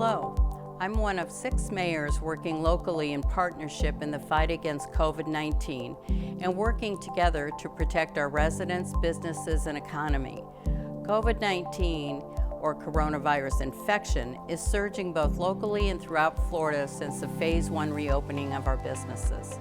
Hello, I'm one of 6 mayors working locally in partnership in the fight against COVID-19 and working together to protect our residents, businesses, and economy. COVID-19, or coronavirus infection, is surging both locally and throughout Florida since the Phase 1 reopening of our businesses.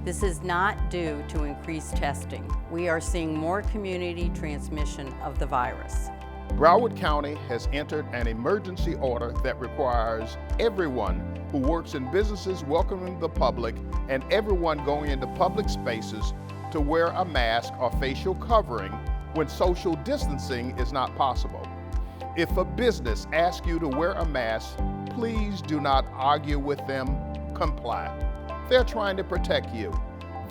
This is not due to increased testing. We are seeing more community transmission of the virus. Broward County has entered an emergency order that requires everyone who works in businesses welcoming the public and everyone going into public spaces to wear a mask or facial covering when social distancing is not possible. If a business asks you to wear a mask, please do not argue with them, comply. They're trying to protect you,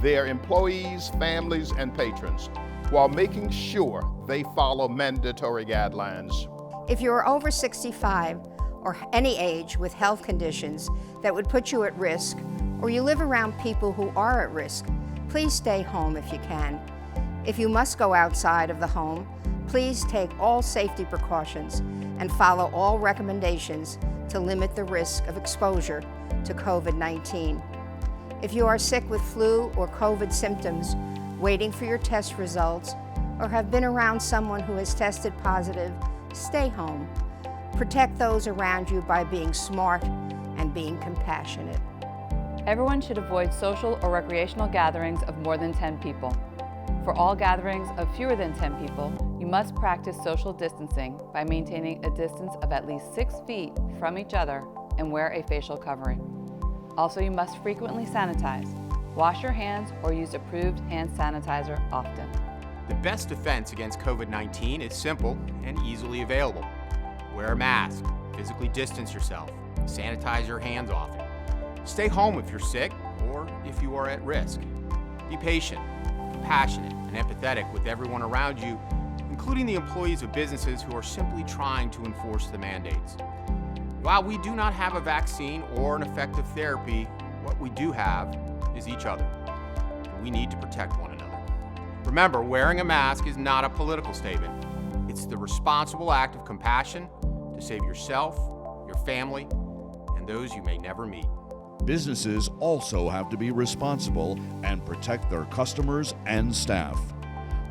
their employees, families, and patrons, while making sure they follow mandatory guidelines. If you are over 65 or any age with health conditions that would put you at risk, or you live around people who are at risk, please stay home if you can. If you must go outside of the home, please take all safety precautions and follow all recommendations to limit the risk of exposure to COVID-19. If you are sick with flu or COVID symptoms, waiting for your test results, or have been around someone who has tested positive, stay home. Protect those around you by being smart and being compassionate. Everyone should avoid social or recreational gatherings of more than 10 people. For all gatherings of fewer than 10 people, you must practice social distancing by maintaining a distance of at least 6 feet from each other and wear a facial covering. Also, you must frequently sanitize. Wash your hands or use approved hand sanitizer often. The best defense against COVID-19 is simple and easily available. Wear a mask, physically distance yourself, sanitize your hands often. Stay home if you're sick or if you are at risk. Be patient, compassionate, and empathetic with everyone around you, including the employees of businesses who are simply trying to enforce the mandates. While we do not have a vaccine or an effective therapy, what we do have is each other, and we need to protect one another. Remember, wearing a mask is not a political statement. It's the responsible act of compassion to save yourself, your family, and those you may never meet. Businesses also have to be responsible and protect their customers and staff.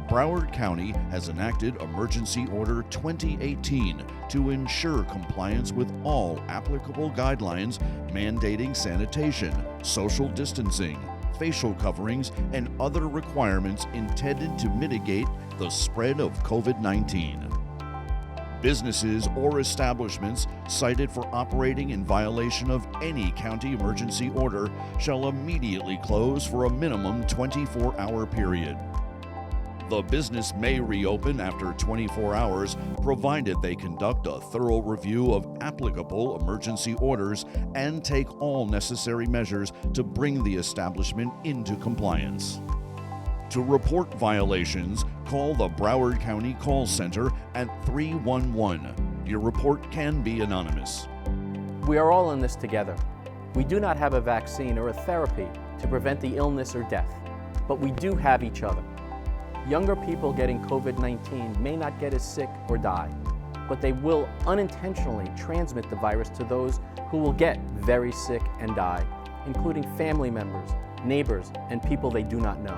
Broward County has enacted Emergency Order 2018 to ensure compliance with all applicable guidelines mandating sanitation, social distancing, facial coverings, and other requirements intended to mitigate the spread of COVID-19. Businesses or establishments cited for operating in violation of any county emergency order shall immediately close for a minimum 24-hour period. The business may reopen after 24 hours, provided they conduct a thorough review of applicable emergency orders and take all necessary measures to bring the establishment into compliance. To report violations, call the Broward County Call Center at 311. Your report can be anonymous. We are all in this together. We do not have a vaccine or a therapy to prevent the illness or death, but we do have each other. Younger people getting COVID-19 may not get as sick or die, but they will unintentionally transmit the virus to those who will get very sick and die, including family members, neighbors, and people they do not know.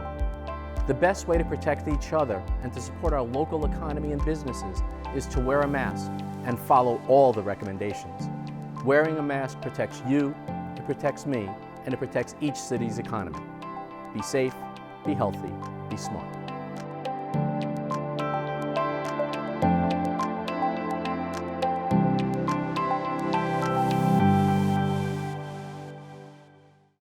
The best way to protect each other and to support our local economy and businesses is to wear a mask and follow all the recommendations. Wearing a mask protects you, it protects me, and it protects each city's economy. Be safe, be healthy, be smart.